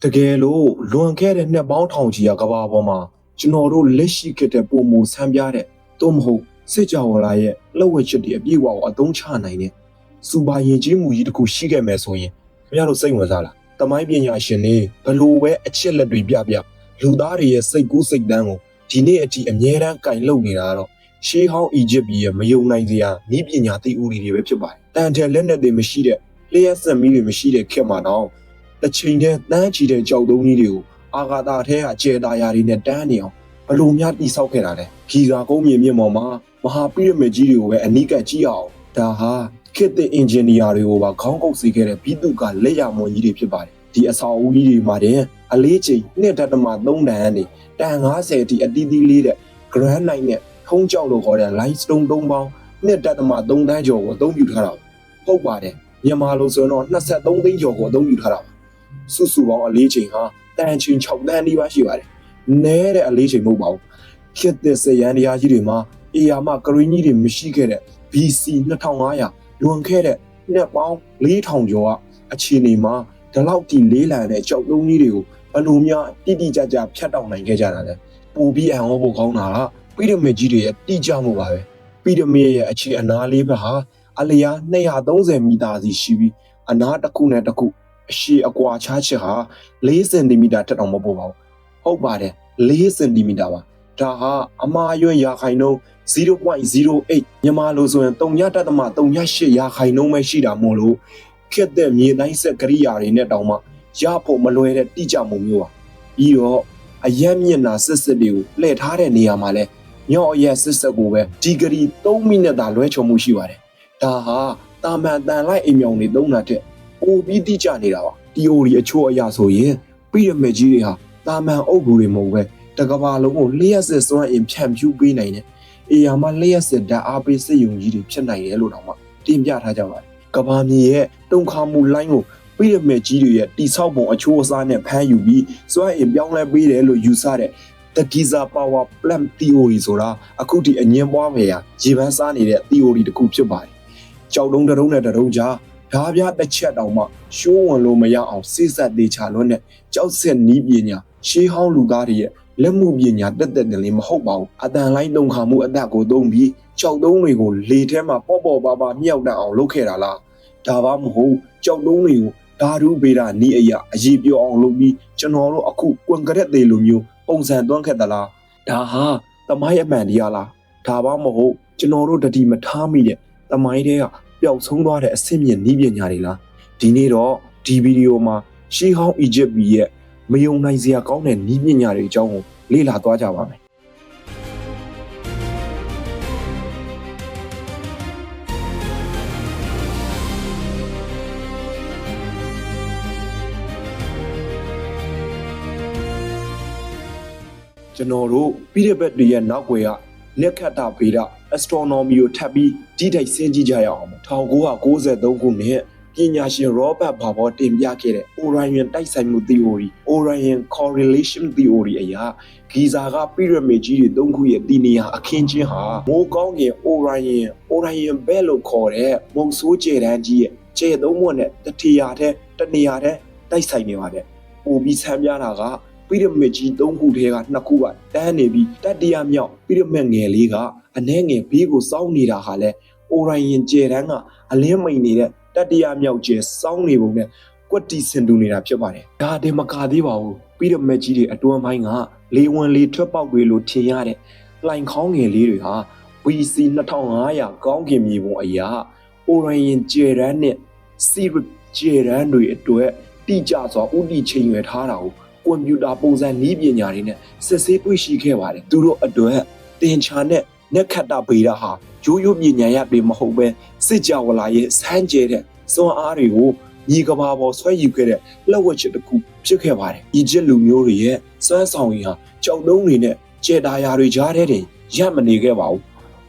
တကယ်လို့လွန်ခဲ့တဲ့နှစ်ပေါင်းထောင်ချီရာကဘာပေါ်မှာကျွန်တော်တို့လက်ရှိခေတ်တဲ့ပုံမူဆန်းပြတဲ့သို့မဟုတ်စစ်ကြောလာရဲ့လက်ဝဲချစ်တွေအပြည့်အဝကိုအသုံးချနိုင်တဲ့စူပါရင်ကြီးမူကြီးတစ်ခုရှိခဲ့မယ်ဆိုရင်ခင်ဗျားတို့စိတ်ဝင်စားလားတမိုင်းပညာရှင်တွေဘလို့ပဲအချက်လက်တွေပြလူသားတွေရဲ့စိတ်ကူးစိတ်တန်းကိုဒီနေ့အထိအမြဲတမ်းကင်လှုပ်နေတာတော့ရှေးဟောင်းအီဂျစ်ပြည်ရဲ့မယုံနိုင်စရာနည်းပညာသိဥတွေပဲဖြစ်ပါတယ်တန်တယ်လက်နဲ့တွေမရှိတဲ့လျှက်စက်မီးတွေမရှိတဲ့ခေတ်မှာတော့တစ်ချိန်တည်းတန်းချီတဲ့ကြောက်တုံးကြီးတွေကိုအာဂါသာထဲကကျေတာယာတွေနဲ့တန်းနေအောင်ဘလို့များတိဆောက်ခဲ့တာလဲဂီဇာကုန်းမြေမြင့်ပေါ်မှာမဟာပိရမစ်ကြီးတွေကိုပဲအနီးကပ်ကြည့်အောင်ဒါဟာခေတ်သစ်အင်ဂျင်နီယာတွေကိုပါခေါင်းကုပ်စေခဲ့တဲ့ဘိတုကလက်ရမွန်ကြီးတွေဖြစ်ပါတယ်ဒီအဆောက်အဦကြီးတွေမှာတဲ့အလေးချိန်2.3တန်ကနေတန်90အထိအတီးတီးလေးတဲ့ granite နဲ့ထုံးကြောက်လို့ခေါ်တဲ့ limestone 3ပေါင်း2.3တန်းကျော်ကိုအသုံးပြုထားတာဟုတ်ပါတယ်မြန်မာလိုဆိုတော့23သိန်းကျော်ကိုအသုံးပြုထားတာစုစုပေါင်းအလေးချိန်ဟာတန်ချိန်6တန်းနီးပါးရှိပါတယ်နဲတဲ့အလေးချိန်မဟုတ်ပါဘူးခေတ်သစ်စရန်တရားကြီးတွေမှာအေယာမကရင်းကြီးတွေမရှိခဲ့တဲ့ BC 2500လွန်ခဲ့တဲ့နှစ်ပေါင်း4000ကျော်ကအခြေအနေမှာဒီလောက်ထိလေးလံတဲ့ကြောက်တုံးကြီးတွေကိုဘယ်လိုများတိတိကျကျဖြတ်တောက်နိုင်ခဲ့ကြတာလဲပူပြီးအံ့ဩဖို့ကောင်းတာကပိရမစ်ကြီးတွေရဲ့တိကျမှုပါပဲပိရမစ်ရဲ့အခြေအနာလေးဘက်ဟာအလျား230မီတာစီရှိပြီးအနာတစ်ခုနဲ့တစ်ခုအရှည်အကွာခြားချက်ဟာ4စင်တီမီတာထက်တောင်မပိုပါဘူးဟုတ်ပါတယ်4စင်တီမီတာပါဒါဟာအမားရွံ့ရာခိုင်နှုန်း 0.08 မြန်မာလိုဆိုရင်3.38ရာခိုင်နှုန်းပဲရှိတာမို့လို့ခက်တဲ့မြေတိုင်းဆက်ကရိယာတွေနဲ့တောင်မှရဖို့မလွယ်တဲ့တိကျမှုမျိုးပါပြီးတော့အရက်မျက်နှာစစ်စစ်တွေကိုလှည့်ထားတဲ့နေရာမှာလဲညော့အရက်စစ်စစ်ကိုပဲဒီဂရီ3မိနစ်သာလွဲချော်မှုရှိပါတယ်ဒါဟာတာမန်တန်လိုက်အိမ်မြောင်တွေသုံးတာတဲ့ပိုပြီးတိကျနေတာပါ theory အချို့အရာဆိုရင်ပိရမစ်ကြီးတွေဟာတာမန်အုပ်ကူတွေမဟုတ်ပဲတကဘာလုံးကိုလျှက်စစ်စွမ်းအင်ဖြန့်ဖြူးပေးနိုင်တဲ့အေယာမလျှက်စစ်ဓာတ်အားပေးစစ်ရုံကြီးတွေဖြစ်နိုင်တယ်လို့တောင်မှတင်ပြထားကြပါတယ်ကဘာမြေရဲ့တုံခါမှုလိုင်းကိုပိရမစ်ကြီးတွေရဲ့တိဆောက်ပုံအချိုးအစားနဲ့ဖမ်းယူပြီးစွမ်းအင်ပြောင်းလဲပေးတယ်လို့ယူဆတဲ့ The Giza Power Plant Theory ဆိုတာအခုထိအငင်းပွားမယ်ရာရေပန်းစားနေတဲ့ theory တစ်ခုဖြစ်ပါတယ်ကြောက်တုံးတရုံးနဲ့တရုံးကြားဓာပြတစ်ချက်တောင်မှရှိုးဝင်လို့မရအောင်စိစက်သေးချလွန်းတဲ့ကြောက်ဆက်နီးပညာရှေးဟောင်းလူသားတွေရဲ့လက်မှုပညာတက်တယ်လည်းမဟုတ်ပါဘူးအတန်လိုင်းတုံခါမှုအသက်ကိုသုံးပြီးကြောက်တုံးတွေကိုလေထဲမှာပေါ့ပါမြောက်တတ်အောင်လုပ်ခဲ့တာလားဒါပါမဟုတ်ကြောက်တုံးတွေကိုဓာတုဗေဒနီးအရာအရေးပြောအောင်လုပ်ပြီးကျွန်တော်တို့အခုကွန်ကရစ်သေးလိုမျိုးပုံစံသွန်းခဲ့သလားဒါဟာသမိုင်းအမှန်တရားလားဒါပါမဟုတ်ကျွန်တော်တို့တတိမထားမိတဲ့သမိုင်းတွေကပျောက်ဆုံးသွားတဲ့အဆင့်မြင့်နီးပညာတွေလားဒီနေ့တော့ဒီဗီဒီယိုမှာရှေးဟောင်းအီဂျစ်ပြည်ရဲ့မယုံနိုင်စရာကောင်းတဲ့နီးပညာတွေအကြောင်းကိုလေ့လာသွားကြပါမယ်ကျွန်တော်တို့ပြီးတဲ့ဘက်တွေရဲ့နောက်ွယ်ကလက်ခတ်တာဗေဒ astronomy ကိုထပ်ပြီးဒီတိုက်ဆင်းကြည့်ကြရအောင်1993ခုနှစ်ပညာရှင် Robert Bower တင်ပြခဲ့တဲ့ Orion တိုက်ဆိုင်မှု theory Orion correlation theory အရာဂီဇာက pyramid ကြီးတွေ3ခုရဲ့တည်နေရာအခင်းချင်းဟာမိုးကောင်းကင် Orion belt လို့ခေါ်တဲ့မုံဆိုးကျဲတန်းကြီးရဲ့ကျဲသုံးဘွက်နဲ့တစ်နေရာထဲတိုက်ဆိုင်နေပါတယ်ပိုပြီးဆန်းပြတာကပိရမစ်ကြီး3ခုထဲက2ခုကတန်းနေပြီးတတိယမြောက်ပိရမစ်ငယ်လေးကအနှဲငယ်ဘေးကိုစောင်းနေတာဟာလဲ Orion ကျဲတန်းကအလင်းမိန်နေတဲ့တတိယမြောက်ကျဲစောင်းနေပုံနဲ့ကွက်တီဆင်တူနေတာဖြစ်ပါတယ်ဒါတည်းမကသေးပါဘူးပိရမစ်ကြီးတွေအတွန်းပိုင်းကလေဝင်လေထွက်ပေါက်တွေလိုထင်ရတဲ့လှိုင်ခေါင်းငယ်လေးတွေဟာ BC 2500ကောင်းကင်မြေပုံအရာ Orion ကျဲတန်းနဲ့ Sirius ကျဲတန်းတွေအတွက်တိကျစွာဥတီချိန်ရွယ်ထားတာကိုကွန်ပျူတာပုံစံနည်းပညာတွေနဲ့စစ်ဆေးတွေ့ရှိခဲ့ပါတယ်သူတို့အတွက်တင်ချာနဲ့နက်ခတ်တာဗေဒဟာရိုးရိုးပညာရပ်တွေမဟုတ်ပဲစစ်ကြောလာရဲ့စမ်းကျဲတဲ့စွမ်းအားတွေကိုညီကဘာပေါ်ဆွဲယူခဲ့တဲ့လက်ဝက်ချက်တစ်ခုဖြစ်ခဲ့ပါတယ်အီဂျစ်လူမျိုးတွေရဲ့စွမ်းဆောင်ရည်ဟာကြောက်တုံးတွေနဲ့ကျဲတာယာတွေကြားထဲတင်ရပ်မနေခဲ့ပါဘူး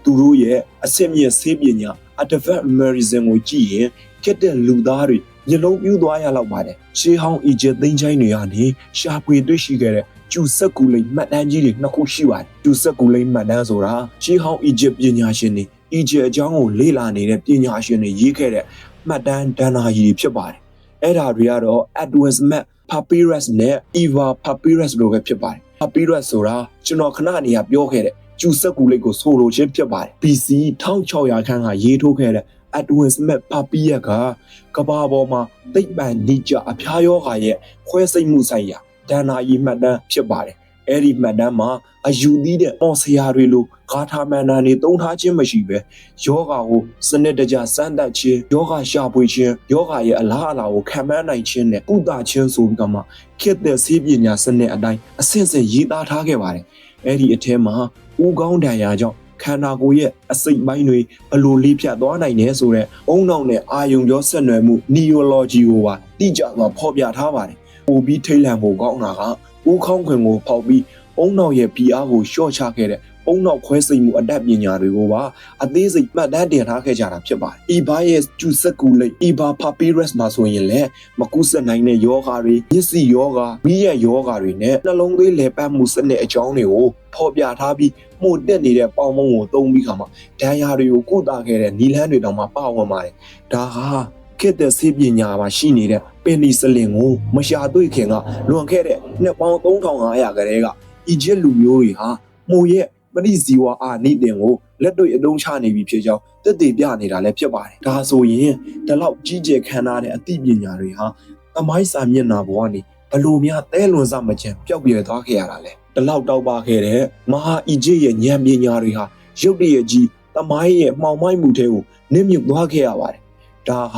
သူတို့ရဲ့အဆင့်မြင့်ဆေးပညာ Advanced Medicine ကိုကြည့်ရင်ခက်တဲ့လူသားတွေညလုံးပြူးသွားရလောက်ပါတယ်ရှေးဟောင်းအီဂျစ်သိန်းချိုင်းတွေကနေရှာဖွေတွေ့ရှိခဲ့တဲ့ကျူဆက်ကူလိန်မှတ်တမ်းကြီးတွေ2ခုရှိပါတယ်ကျူဆက်ကူလိန်မှတ်တမ်းဆိုတာရှေးဟောင်းအီဂျစ်ပညာရှင်တွေအီဂျစ်အကြောင်းကိုလေ့လာနေတဲ့ပညာရှင်တွေရေးခဲ့တဲ့မှတ်တမ်းဒဏ္ဍာရီတွေဖြစ်ပါတယ်အဲ့ဒါတွေကတော့ Advanced Papyrus နဲ့ Eva Papyrus လို့ပဲဖြစ်ပါတယ် Papyrus ဆိုတာကျွန်တော်ခဏနေရပြောခဲ့တဲ့ကျူစက်ကူလိပ်ကိုဆိုလိုခြင်းဖြစ်ပါတယ် BC 1600 ခန်းကရေးထိုးခဲ့တဲ့ Edwin Smith Papyrus ကကမ္ဘာပေါ်မှာသိပ္ပံနိကြအဖျားယောဂါရဲ့ခွဲစိတ်မှုဆိုင်ရာဒဏ္ဍာရီမှတ်တမ်းဖြစ်ပါတယ်အဲ့ဒီမှတ်တမ်းမှာအယူသီးတဲ့ပေါ်ဆရာတွေလိုဂါထာမန္တန်တွေတုံးထားခြင်းမရှိပဲယောဂါကိုစနစ်တကျစမ်းသပ်ခြင်းယောဂါရှာဖွေခြင်းယောဂါရဲ့အလားအလာကိုခံမှန်းနိုင်ခြင်းနဲ့ကုသခြင်းဆိုပြီးကမှခေတ်သစ်ဆေးပညာစနစ်အတိုင်းအဆင့်ဆင့်ရေးသားထားခဲ့ပါတယ်အဲ့ဒီအထဲမှာဦးခေါင်းဒဏ်ရာကြောင့်ခန္ဓာကိုယ်ရဲ့အစိတ်ပိုင်းတွေဘလို့လေးဖြတ်သွားနိုင်တယ်ဆိုတော့အုံနောက်နဲ့အာယုံကြောဆက်နွယ်မှု neurology ကိုပါတိကျစွာဖော်ပြထားပါတယ်ပိုပြီးထိတ်လန့်ဖို့ကောင်းတာကဦးခေါင်းခွင်ကိုဖောက်ပြီးအုံနောက်ရဲ့ဖိအားကိုလျှော့ချခဲ့တဲ့အုံနောက်ခွဲစိတ်မှုအတတ်ပညာတွေကိုပါအသေးစိတ်မှတ်တမ်းတင်ထားခဲ့ကြတာဖြစ်ပါတယ်။ Eva ရဲ့ကျူစက်ကူလိပ် Eva Papyrus မှာဆိုရင်လည်းမကူးစက်နိုင်တဲ့ယောဂါတွေမျက်စိယောဂါမိရဲ့ယောဂါတွေနဲ့နှလုံးသွေးလည်ပတ်မှုစနစ်အကြောင်းတွေကိုဖော်ပြထားပြီးမှုတက်နေတဲ့ပေါင်မုံကိုသုံးပြီးခါမှာဒဏ်ရာတွေကိုကုသခဲ့တဲ့နီလန်းတွေတောင်မှပါဝင်ပါတယ်။ဒါဟာခေတ်သစ်ဆေးပညာမှာရှိနေတဲ့ပင်နီဆလင်ကိုမရှာတွေ့ခင်ကလွန်ခဲ့တဲ့နှစ်ပေါင်း3500ခန်းကအီဂျစ်လူမျိုးတွေဟာမှုရဲ့ပရိဇီဝအာနိသင်ကိုလက်တွေ့အသုံးချနေပြီဖြစ်ကြောင်းသက်သေပြနေတာလည်းဖြစ်ပါတယ်။ဒါဆိုရင်ဒီလောက်ကြီးကျယ်ခမ်းနားတဲ့အသိပညာတွေဟာသမိုင်းစာမျက်နှာပေါ်ကနေဘလို့များသဲလွန်စမချင်ပျောက်ပြဲသွားခဲ့ရတာလဲ။ဒီလောက်တောက်ပါခဲ့တဲ့မဟာအီဂျစ်ရဲ့ဉာဏ်ပညာတွေဟာရုပ်တရက်ကြီးသမိုင်းရဲ့မှောင်မိုက်မှုတွေကိုနစ်မြုပ်သွားခဲ့ရပါတယ်။ဒါဟာ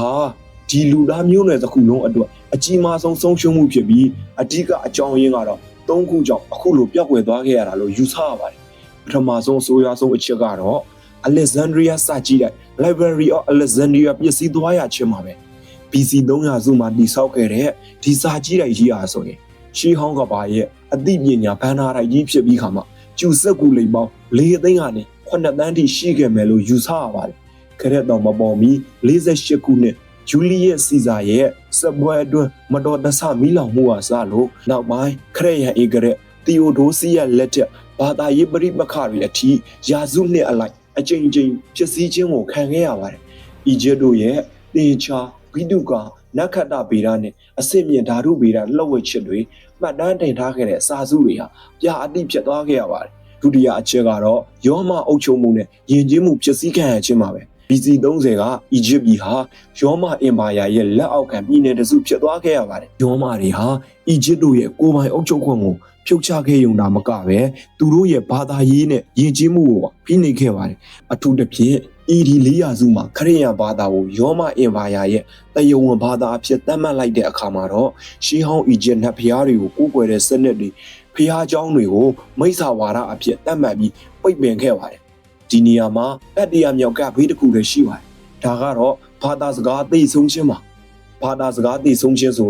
ဒီလူသားမျိုးနွယ်တစ်ခုလုံးအတွက်အကြီးမားဆုံးဆုံးရှုံးမှုဖြစ်ပြီးအဓိကအကြောင်းရင်းကတော့၃ခုကြောင့်အခုလိုပျောက်ကွယ်သွားခဲ့ရတာလို့ယူဆရပါတယ်ပထမဆုံးဆိုးရွားဆုံးအချက်ကတော့ Alexandria စကြည့်တဲ့ Library of Alexandria ပျက်စီးသွားရခြင်းပါပဲ BC 300စုမှာတည်ဆောက်ခဲ့တဲ့ဒီစာကြည့်တဲ့ကြီးအားဆိုရင်ရှီဟောင်းကဘာရဲ့အသိပညာဘဏ္ဍာတိုက်ကြီးဖြစ်ပြီးခါမှာကျူစက်ကူလိမ်ပေါင်း၄သိန်းကနေ9သန်းထိရှိခဲ့မယ်လို့ယူဆရပါတယ်ခရက်တော်မပေါ်မီ48ခုနှစ်ဂျူလီယက်စီဇာရဲ့စပွဲအတွင်းမတော်တဆမီးလောင်မှုဟာစလို့နောက်ပိုင်းခရက်ရန်ဧကရက်တီယိုဒိုစီရဲ့လက်ထက်ဘာသာရေးပရိပခတွေအထိယာစုနှစ်အလိုက်အကြိမ်ကြိမ်ဖြစ်စည်းခြင်းကိုခံခဲ့ရပါတယ်။အီဂျစ်တို့ရဲ့တေချာဘိတုကနက္ခတ္တဗေဒနဲ့အစစ်မြင့်ဓာတုဗေဒလှုပ်ဝက်ချက်တွေမှတ်တမ်းတင်ထားခဲ့တဲ့စာစုတွေဟာပြအတိဖြစ်သွားခဲ့ရပါတယ်။ဒုတိယအချက်ကတော့ယောမအုပ်ချုပ်မှုနဲ့ယဉ်ကျေးမှုဖြစ်စည်းခံရခြင်းပါပဲ။ BC 30ကအီဂျစ်ပြည်ဟာယောမအင်ပါယာရဲ့လက်အောက်ခံပြည်နယ်တစုဖြစ်သွားခဲ့ရပါတယ်။ယောမတွေဟာအီဂျစ်တို့ရဲ့ကိုယ်ပိုင်အုပ်ချုပ်ခွင့်ကိုဖြုတ်ချခဲ့ရုံသာမကပဲသူတို့ရဲ့ဘာသာရေးနဲ့ယဉ်ကျေးမှုကိုဖိနှိပ်ခဲ့ပါတယ်။အထူးသဖြင့်ED 400စုမှာခရစ်ယာန်ဘာသာကိုယောမအင်ပါယာရဲ့တရားဝင်ဘာသာအဖြစ်သတ်မှတ်လိုက်တဲ့အခါမှာတော့ရှီဟောင်းအီဂျစ်နတ်ဖျားတွေကိုကိုးကွယ်တဲ့စနစ်တွေဖျားเจ้าတွေကိုမိစ္ဆာဝါဒအဖြစ်သတ်မှတ်ပြီးပိတ်ပင်ခဲ့ပါတယ်ဒီနေရာမှာတတိယမြောက်ကဘေးတစ်ခုလည်းရှိပါတယ်ဒါကတော့ဘာသာစကားသိဆုံးခြင်းပါဘာသာစကားသိဆုံးခြင်းဆိုတ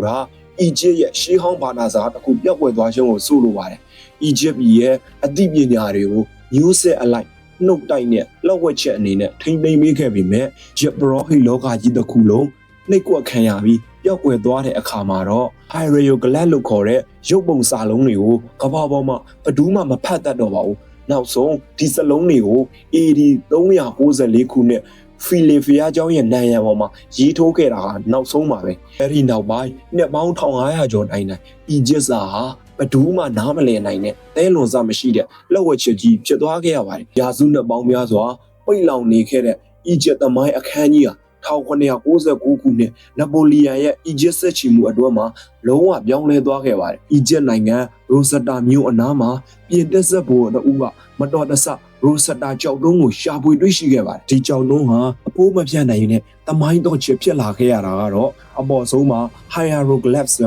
ာအီဂျစ်ရဲ့ရှေးဟောင်းဘာသာစကားတစ်ခုပျောက်ကွယ်သွားခြင်းကိုဆိုလိုပါတယ်အီဂျစ်ပြည်ရဲ့အသိပညာတွေကိုမျိုးဆက်အလိုက်နှုတ်တိုက်နဲ့လောက်ဝက်ချက်အနေနဲ့ထိမ့်သိမ်းပေးခဲ့ပြီးမြဲယက်ဘရောဟိလောကကြီးတစ်ခုလုံးနှိပ်ကွက်ခံရပြီးပျောက်ကွယ်သွားတဲ့အခါမှာတော့ hieroglyph လို့ခေါ်တဲ့ရုပ်ပုံစာလုံးတွေကိုကမ္ဘာပေါ်မှာဘယ်သူမှမဖတ်တတ်တော့ပါဘူးနောက်ဆုံးဒီစလုံးတွေကို AD 394ခုနှစ်ဖီလီဖီယာကျောင်းရဲ့နံရံပေါ်မှာရေးထိုးခဲ့တာကနောက်ဆုံးပါပဲအဲဒီနောက်ပိုင်းနှစ်ပေါင်း1500ကျော်တိုင်းအီဂျစ်စာဟာဘယ်သူမှနားမလည်နိုင်တဲ့တဲလွန်စမရှိတဲ့လက်ဝက်ချက်ကြီးဖြစ်သွားခဲ့ရပါတယ်ရာစုနှစ်ပေါင်းများစွာပိတ်လောင်နေခဲ့တဲ့အီဂျစ်သမိုင်းအခန်းကြီးဟာ1999ခုနှစ်နပိုလီယန်ရဲ့အီဂျစ်စစ်ချီမှုအတွက်မှာလုံးဝပြောင်းလဲသွားခဲ့ပါတယ်။အီဂျစ်နိုင်ငံရိုစတာမြို့အနားမှာပြင်သစ်ဆက်ဘိုးတဦးကမတော်တဆရိုစတာကြောက်တုံးကိုရှာဖွေတွေ့ရှိခဲ့ပါတယ်။ဒီကြောက်တုံးဟာအဖိုးမပြတ်နိုင်တဲ့သမိုင်းတော်ချစ်ဖြစ်လာခဲ့ရတာကတော့အပေါ်ဆုံးမှာ hieroglyphs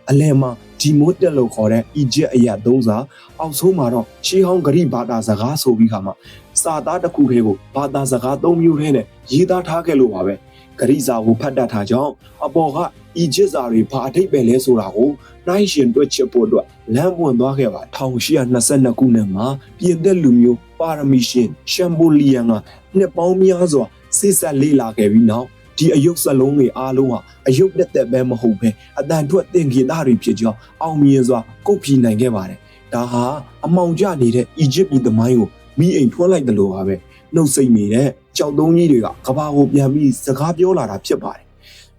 အလယ်မှာဒီမိုတက်လို့ခေါ်တဲ့အီဂျစ်အရာသုံးစာအောက်ဆုံးမှာတော့ရှေးဟောင်းဂရိဘာသာစကားဆိုပြီးခါမှာစာသားတစ်ခုတည်းကိုဘာသာစကား၃မျိုးထဲနဲ့ရေးသားထားခဲ့လို့ပါပဲဂရိစာကိုဖတ်တတ်တာကြောင့်အပေါ်ကအီဂျစ်စာတွေဘာအထိပ္ပယ်လဲဆိုတာကိုနှိုင်းယှဉ်တွက်ချက်ဖို့အတွက်လမ်းပွင့်သွားခဲ့ပါ1822ခုနှစ်မှာပြင်သစ်လူမျိုးပါရမီရှင်ရှမ်ဘိုလီယန်ကနှစ်ပေါင်းများစွာစစ်ဆက်လေ့လာခဲ့ပြီးနောက်ဒီအယုတ်စလုံးတွေအားလုံးဟာအယုတ်တက်တက်ပဲမဟုတ်ပဲအတန်ထွက်သင်္ကေတတွေဖြစ်ကြောင်းအောင်မြင်စွာကုတ်ဖြီနိုင်ခဲ့ပါတယ်ဒါဟာအမောင်ကျနေတဲ့အီဂျစ်ပြည်သမိုင်းကိုမိအိမ်ထွန်းလိုက်တယ်လို့ပါပဲနှုတ်ဆက်နေတဲ့ကြောက်သုံးကြီးတွေကကဘာကိုပြန်ပြီးစကားပြောလာတာဖြစ်ပါတယ်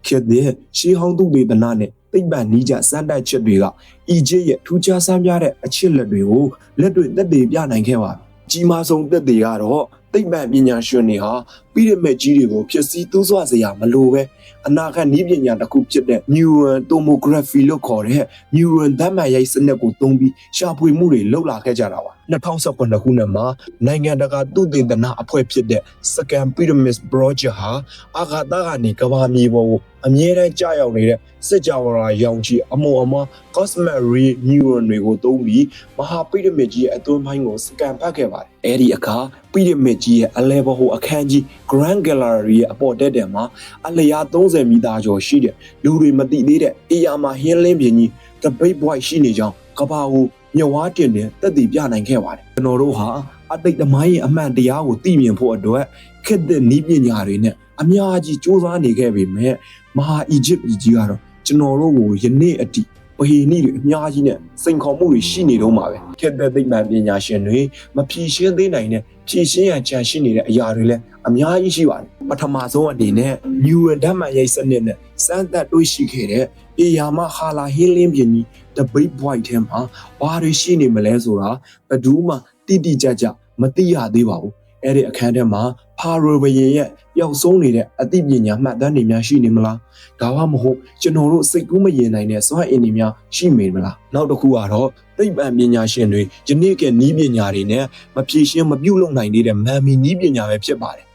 ခေတ်သစ်ရှေးဟောင်းသူတွေတနာနဲ့ သိပ္ပံနည်းကျစမ်းသပ်ချက်တွေကအီဂျစ်ရဲ့ထူးခြားဆန်းပြတဲ့အချက်လက်တွေကိုလက်တွေ့သက်သေပြနိုင်ခဲ့ပါကြီးမားဆုံးသက်သေကတော့သိပ္ပံပညာရှင်တွေဟာပီရမစ်ကြီးတွေကိုဖြစ်စည်းသိုးဆွစရာမလိုပဲအနာဂတ်နည်းပညာတစ်ခုဖြစ်တဲ့ neuron tomography လို့ခေါ်တဲ့ neuron ဓာတ်မှန်ရိုက်စနစ်ကိုသုံးပြီးရှာဖွေမှုတွေလုပ်လာခဲ့ကြတာပါ2019ခုနှစ်မှာနိုင်ငံတကာသုတေသနအဖွဲ့ဖြစ်တဲ့ Second Pyramid Project ဟာအာဂါသကနေကမ္ဘာမြေပေါ်ကိုအမြဲတမ်းကြာရောက်နေတဲ့စစ်ကြောရောင်ခြည်အမုံအမွှား cosmic ray neuron တွေကိုသုံးပြီးမဟာပိရမစ်ကြီးရဲ့အတွင်းပိုင်းကိုစကန်ဖတ်ခဲ့ပါတယ်။အဲဒီအခါပိရမစ်ကြီးရဲ့အလဲဘဟိုအခန်းကြီး Grand Gallery ရဲ့အပေါ်တက်တယ်မှာအလျား30မီတာကျော်ရှိတဲ့လူတွေမသိသေးတဲ့အရာမှာဟင်းလင်းပြင်းကြီး The Big Void ရှိနေကြောင်းကမ္ဘာကိုမြဝါတင်နဲ့တက်တည်ပြနိုင်ခဲ့ပါတယ်။ကျွန်တော်တို့ဟာအတိတ်သမိုင်းရဲ့အမှန်တရားကိုသိမြင်ဖို့အတွက်ခေတ်သစ်နည်းပညာတွေနဲ့အများကြီးစူးစမ်းနေခဲ့ပေမဲ့မဟာအီဂျစ်ပြည်ကြီးကတော့ကျွန်တော်တို့ကိုယနေ့အထိဗဟိနည်းတွေအများကြီးနဲ့စိန်ခေါ်မှုတွေရှိနေတော့မှာပဲခေတ်သစ်သိပ္ပံပညာရှင်တွေမဖြေရှင်းသေးနိုင်တဲ့ဖြေရှင်းရန်ကြံရှိနေတဲ့အရာတွေလည်းအများကြီးရှိပါတယ်ပထမဆုံးအနေနဲ့ neuron ဓာတ်မှန်ရိုက်စနစ်နဲ့စမ်းသပ်တွေ့ရှိခဲ့တဲ့အေယာမဟာလာဟင်းလင်းပြင်းကြီး The Big Void ထဲမှာဘာတွေရှိနေမလဲဆိုတာဘယ်သူမှတိတိကျကျမသိရသေးပါဘူးအဲ့ဒီအခန်းထဲမှာဖာရိုဘယေရဲ့ပျောက်ဆုံးနေတဲ့အသိပညာမှတ်တမ်းတွေများရှိနေမလားဒါမှမဟုတ်ကျွန်တော်တို့စိတ်ကူးမရင်နိုင်တဲ့စွမ်းအင်တွေများရှိနေမလားနောက်တစ်ခုကတော့သိပ္ပံပညာရှင်တွေယနေ့ကနည်းပညာတွေနဲ့မဖြေရှင်းမပြုတ်လုံနိုင်သေးတဲ့မန်မီနည်းပညာပဲဖြစ်ပါတယ်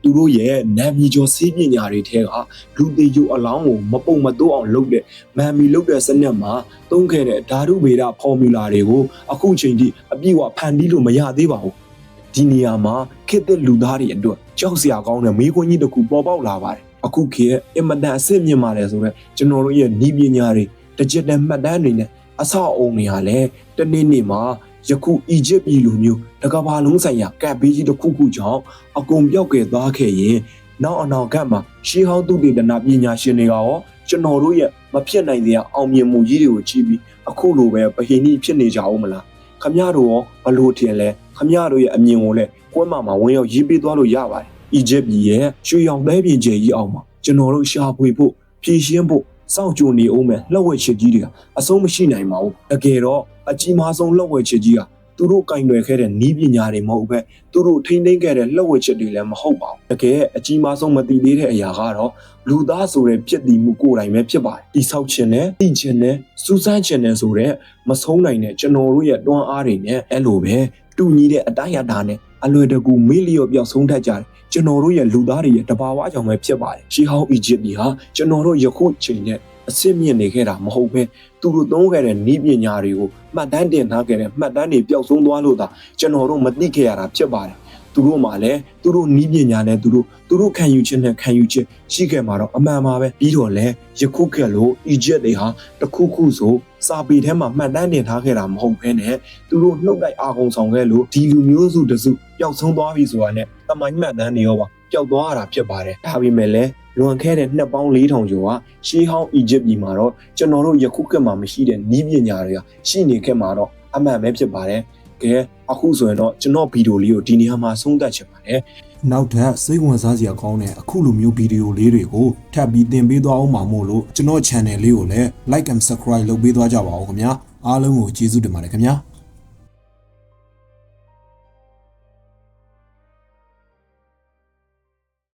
သူတို့ရဲ့နာမည်ကျော်ဆေးပညာတွေထဲကလူသေးကျိုးအလောင်းကိုမပုံမတိုးအောင်လုပ်တဲ့မန်မီလုပ်တဲ့စနစ်မှာသုံးခဲ့တဲ့ဓာတုဗေဒဖော်မြူလာတွေကိုအခုချိန်ထိအပြည့်အဝဖန်တီးလို့မရသေးပါဘူးဒီနေရာမှာခေတ်သစ်လူသားတွေအတွက်ကြောက်စရာကောင်းတဲ့မေးခွန်းကြီးတစ်ခုပေါ်ပေါက်လာပါတယ်အခုခေတ်အင်မတန်အဆင့်မြင့်ပါတယ်ဆိုတော့ကျွန်တော်တို့ရဲ့နည်းပညာတွေ digital မှတ်တမ်းတွေနဲ့အဆောက်အအုံတွေဟာလည်းတနေ့နေ့မှာယခုအီဂျစ်ပြည်လိုမျိုးတကမ္ဘာလုံးဆိုင်ရာကပ်ဘေးကြီးတစ်ခုခုကြောင့်အကုန်ပြောက်ကွယ်သွားခဲ့ရင်နောက်အနောက်ကမှာရှေးဟောင်းသုတေသနပညာရှင်တွေကရောကျွန်တော်တို့ရဲ့မဖြစ်နိုင်တဲ့အောင်မြင်မှုကြီးတွေကိုကြည့်ပြီးအခုလိုပဲဗဟိနည်းဖြစ်နေကြအောင်မလားခမရတို့ရောဘလို့ထင်လဲခမရတို့ရဲ့အမြင်ကိုလည်းပွဲမှာဝင်ရောက်ရေးပေးသွားလို့ရပါတယ်အီဂျစ်ပြည်ရဲ့ရွှေရောင်သဲပြင်ကျယ်ကြီးအောင်မှာကျွန်တော်တို့ရှာဖွေဖို့ဖြည့်ရှင်းဖို့စောင့်ကြိုနေအောင်မဲ့လှုပ်ဝက်ချစ်ကြီးတွေကအဆုံးမရှိနိုင်ပါဘူးတကယ်တော့အကြီးမားဆုံးလှုပ်ဝက်ချစ်ကြီးကသူတို့ကင်တွယ်ခဲ့တဲ့နီးပညာတွေမဟုတ်ပဲသူတို့ထိန်းသိမ်းခဲ့တဲ့လှုပ်ဝက်ချစ်တွေလည်းမဟုတ်ပါဘူးတကယ်အကြီးမားဆုံးမသိသေးတဲ့အရာကတော့လူသားဆိုတဲ့ဖြစ်တည်မှုကိုယ်တိုင်ပဲဖြစ်ပါတယ်တိဆောက်ခြင်းနဲ့သိခြင်းနဲ့စူးစမ်းခြင်းနဲ့ဆိုတဲ့မဆုံးနိုင်တဲ့ကျွန်တော်တို့ရဲ့တွန်းအားတွေနဲ့အဲ့လိုပဲတူညီတဲ့အတိုင်းအတာနဲ့အလွယ်တကူမေးလျော့ပြောက်ဆုံးတတ်ကြတယ်ကျွန်တော်တို့ရဲ့လူသားတွေရဲ့တဘာဝကြောင့်ပဲဖြစ်ပါတယ်ရှေးဟောင်းအီဂျစ်ပြည်ဟာကျွန်တော်တို့ယခုချိန်နဲ့အစ်စ်မြင့်နေခဲ့တာမဟုတ်ပဲသူတို့သုံးခဲ့တဲ့နည်းပညာတွေကိုမှတ်တမ်းတင်ထားခဲ့တဲ့မှတ်တမ်းတွေပျောက်ဆုံးသွားလို့သာကျွန်တော်တို့မသိခဲ့ရတာဖြစ်ပါတယ်သူတို့မှလည်းသူတို့နည်းပညာနဲ့သူတို့ခံယူခြင်းနဲ့ခံယူခြင်းရှိခဲ့မှာတော့အမှန်ပါပဲပြီးတော့လဲယခုကလို့အီဂျစ်တွေဟာတခုခုဆိုစာပေထဲမှာမှတ်တမ်းတင်ထားခဲ့တာမဟုတ်ဘဲနဲ့သူတို့နှုတ်တိုက်အာကုံဆောင်ခဲ့လို့ဒီလူမျိုးစုတစုပျောက်ဆုံးသွားပြီဆိုတာနဲ့တမိုင်းမှတ်တမ်းတွေရောပါပျောက်သွားရတာဖြစ်ပါတယ်ဒါပေမဲ့လည်းလွန်ခဲ့တဲ့နှစ်ပေါင်း4000ကျော်ကရှေးဟောင်းအီဂျစ်ပြည်မှာတော့ကျွန်တော်တို့ယခုကမှမရှိတဲ့နည်းပညာတွေကရှိနေခဲ့မှာတော့အမှန်ပဲဖြစ်ပါတယ်ကဲအခုဆိုရင်တော့ကျွန်တော်ဗီဒီယိုလေးကိုဒီနေရာမှာဆုံးသက်ချင်ပါတယ်နောက်ထပ်စိတ်ဝင်စားစရာကောင်းတဲ့အခုလိုမျိုးဗီဒီယိုလေးတွေကိုထပ်ပြီးသင်ပေးသွားအောင်ပါမို့လို့ကျွန်တော် channel လေးကိုလည်း like and subscribe လုပ်ပေးသွားကြပါဦးခင်ဗျာအားလုံးကိုကျေးဇူးတင်ပါတယ်ခင်ဗျာ